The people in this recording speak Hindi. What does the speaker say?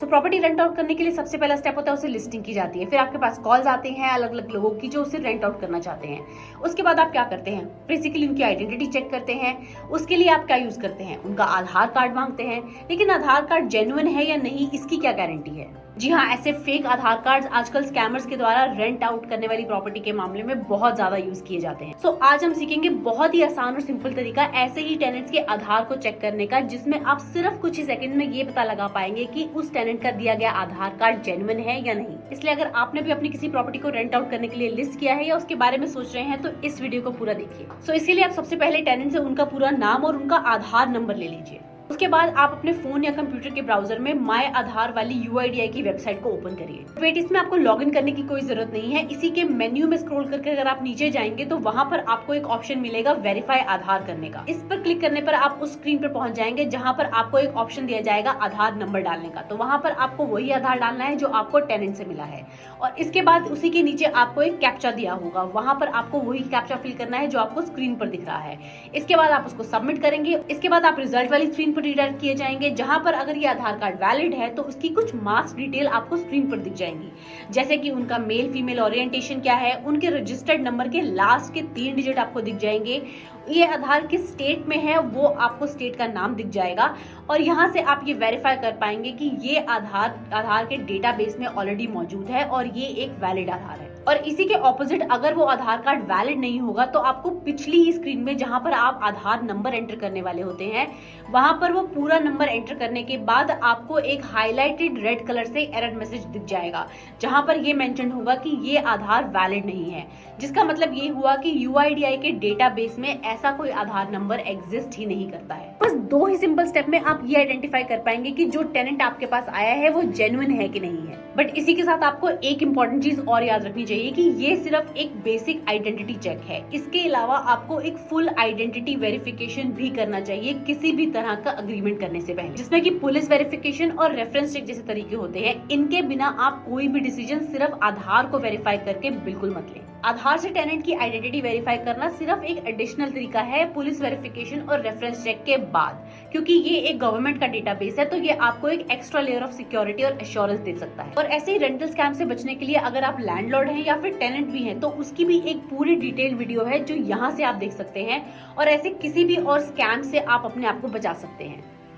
तो प्रॉपर्टी रेंट आउट करने के लिए सबसे पहला स्टेप होता है उसे लिस्टिंग की जाती है। फिर आपके पास कॉल्स आते हैं अलग अलग लोगों की जो उसे रेंट आउट करना चाहते हैं। उसके बाद आप क्या करते हैं, बेसिकली उनकी आइडेंटिटी चेक करते हैं। उसके लिए आप क्या यूज करते हैं, उनका आधार कार्ड मांगते हैं। लेकिन आधार कार्ड जेन्युइन है या नहीं, इसकी क्या गारंटी है। जी हाँ, ऐसे फेक आधार कार्ड आजकल स्कैमर्स के द्वारा रेंट आउट करने वाली प्रॉपर्टी के मामले में बहुत ज्यादा यूज किए जाते हैं। सो आज हम सीखेंगे बहुत ही आसान और सिंपल तरीका ऐसे ही टेनेंट्स के आधार को चेक करने का, जिसमें आप सिर्फ कुछ ही सेकंड में ये पता लगा पाएंगे कि उस टेनेंट का दिया गया आधार कार्ड जेन्युइन है या नहीं। इसलिए अगर आपने भी अपनी किसी प्रॉपर्टी को रेंट आउट करने के लिए लिस्ट किया है या उसके बारे में सोच रहे हैं तो इस वीडियो को पूरा देखिए। सो इसके लिए आप सबसे पहले टेनेंट से उनका पूरा नाम और उनका आधार नंबर ले लीजिए। उसके बाद आप अपने फोन या कंप्यूटर के ब्राउजर में माय आधार वाली यूआईडीआई की वेबसाइट को ओपन करिए। वेट, इसमें आपको लॉगिन करने की कोई जरूरत नहीं है। इसी के मेन्यू में स्क्रॉल करके अगर आप नीचे जाएंगे तो वहां पर आपको एक ऑप्शन मिलेगा वेरीफाई आधार करने का। इस पर क्लिक करने पर आप उस स्क्रीन पर पहुंच जाएंगे जहां पर आपको एक ऑप्शन दिया जाएगा आधार नंबर डालने का। तो वहां पर आपको वही आधार डालना है जो आपको टेनेंट से मिला है और इसके बाद उसी के नीचे आपको एक कैप्चा दिया होगा, वहां पर आपको वही कैप्चा फिल करना है जो आपको स्क्रीन पर दिख रहा है। इसके बाद आप उसको सबमिट करेंगे। इसके बाद आप रिजल्ट वाली स्क्रीन पर रिडायरेक्ट किए जाएंगे, जहां पर अगर ये आधार कार्ड वैलिड है तो उसकी कुछ मार्क्स डिटेल आपको स्क्रीन पर दिख जाएंगी, जैसे कि उनका मेल फीमेल ओरिएंटेशन क्या है, उनके रजिस्टर्ड नंबर के लास्ट के 3 डिजिट आपको दिख जाएंगे, ये आधार किस स्टेट में है वो आपको स्टेट का नाम दिख जाएगा और यहाँ से आप ये वेरीफाई कर पाएंगे कि ये आधार के डेटाबेस में ऑलरेडी मौजूद है और ये एक वैलिड आधार है। और इसी के ऑपोजिट अगर वो आधार कार्ड वैलिड नहीं होगा तो आपको पिछली ही स्क्रीन में जहां पर आप आधार नंबर एंटर करने वाले होते हैं वहां पर वो पूरा नंबर एंटर करने के बाद आपको एक हाईलाइटेड रेड कलर से एरर मैसेज दिख जाएगा, जहां पर ये मेंशन होगा कि ये आधार वैलिड नहीं है, जिसका मतलब ये हुआ कि यूआईडीआई के डेटाबेस में ऐसा कोई आधार नंबर एग्जिस्ट ही नहीं करता है। बस 2 ही सिंपल स्टेप में आप ये आइडेंटिफाई कर पाएंगे कि जो टेनेंट आपके पास आया है वो जेन्युइन है कि नहीं है। बट इसी के साथ आपको एक इंपॉर्टेंट चीज और याद रखनी चाहिए कि ये सिर्फ एक बेसिक आइडेंटिटी चेक है। इसके अलावा आपको एक फुल आइडेंटिटी वेरिफिकेशन भी करना चाहिए किसी भी तरह का अग्रीमेंट करने से पहले, जिसमें कि पुलिस वेरिफिकेशन और रेफरेंस चेक जैसे तरीके होते हैं। इनके बिना आप कोई भी डिसीजन सिर्फ आधार को वेरीफाई करके बिल्कुल मत लें। आधार से टेनेंट की आइडेंटिटी वेरीफाई करना सिर्फ एक एडिशनल तरीका है पुलिस वेरिफिकेशन और रेफरेंस चेक के बाद, क्योंकि ये एक गवर्नमेंट का डेटाबेस है तो ये आपको एक एक्स्ट्रा लेयर ऑफ सिक्योरिटी और एश्योरेंस दे सकता है। और ऐसे ही रेंटल स्कैम से बचने के लिए अगर आप लैंडलॉर्ड हैं या फिर टेनेंट भी हैं तो उसकी भी एक पूरी डिटेल वीडियो है जो यहाँ से आप देख सकते हैं और ऐसे किसी भी और स्कैम से आप अपने आप को बचा सकते हैं।